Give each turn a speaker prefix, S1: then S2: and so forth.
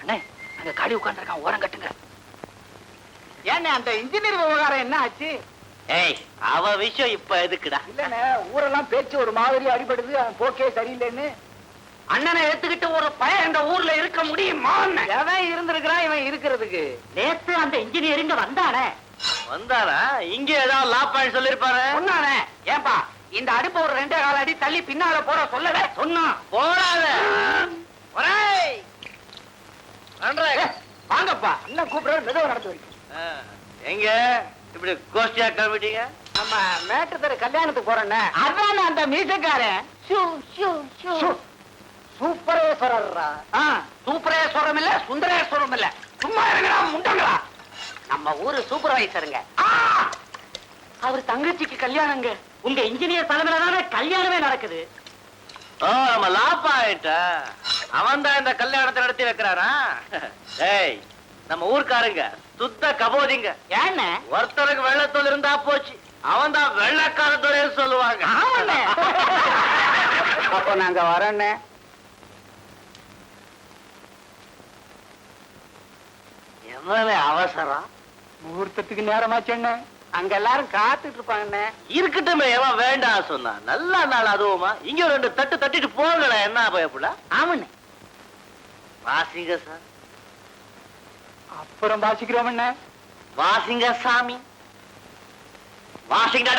S1: அண்ணே அங்க காடி உட்கார்ந்துருக்கான், ஓரம் கட்டுங்க.
S2: ஏண்ணே அந்த இன்ஜினியர் விவகாரம் என்ன ஆச்சு?
S1: ஏய், அவ விஷயம் இப்ப எதுக்குடா?
S2: இல்லண்ணே, ஊரெல்லாம் பேச்சு ஒரு மாதிரி அடிபடுது, அவன் போக்கே சரியில்லைன்னு.
S1: அண்ணனை எடுத்துக்கிட்டு ஒரு பையன் இந்த ஊர்ல இருக்க முடியுமா?
S2: எவன் இருந்திருக்கிறான் இவன் இருக்கிறதுக்கு?
S1: நேத்து அந்த இன்ஜினியர் இங்க வந்தானே. வந்தாரா? இங்க ஏதாவது லா பாயிண்ட் சொல்லிருப்பாரு.
S2: சொன்னானே. ஏன்பா இந்த அடுப்பு ஒரு 2 கால் அடி தள்ளி பின்னால போட சொல்லவே?
S1: சொன்னா போடாத.
S2: வாங்கப்பா, இன்னும் கூப்பிடுற மெதுவா நடந்து வைக்க.
S1: எங்க இப்படி கோஷ்டியா கிளம்பிட்டீங்க?
S2: நம்ம மேட்டு தெரு கல்யாணத்துக்கு போறேன்னு. அதான் அந்த மீசக்காரன் சூப்பரேஸ்வரர்ரா.
S1: சூப்பரேஸ்வரம் இல்ல, சுந்தரேஸ்வரம் இல்ல. சும்மா இருங்கடா முண்டங்களா. நம்ம ஊரு சூப்பர்வைசருங்க.
S2: அவர் தங்கச்சிக்கு கல்யாணங்க.
S1: உங்க இன்ஜினியர் தலைமையில தானே கல்யாணமே நடக்குது. ஓ, நம்ம லாப்பா ஆயிட்டா. அவன் தான் இந்த கல்யாணத்தை நடத்தி வைக்கிறாரா? ஏய், நம்ம ஊர்க்காரங்க சுத்த கபோதிங்க.
S2: ஏன்ன
S1: ஒருத்தருக்கு வெள்ளத்தோல் இருந்தா போச்சு, அவன் தான் வெள்ளக்காரத்தோட சொல்லுவாங்க.
S2: அப்ப நாங்க வரேன்னு.
S1: எவ்வளவு அவசரம்?
S2: முகூர்த்தத்துக்கு நேரமாச்சேன்னு அங்க எல்லாரும் காத்துட்டு இருப்பாங்கண்ணே.
S1: இருக்கட்டுமே, எவன் வேண்டாம் சொன்னா? நல்ல நாள் அதுவுமா? இங்க 2 தட்டு தட்டிட்டு போகல. என்ன பயப்பட?
S2: ஆமண்ணே.
S1: வாசிங்க சார்.
S2: அப்புறம் வாசிக்கிறோம்.
S1: வாசிங்க சாமி, வாசிங்க.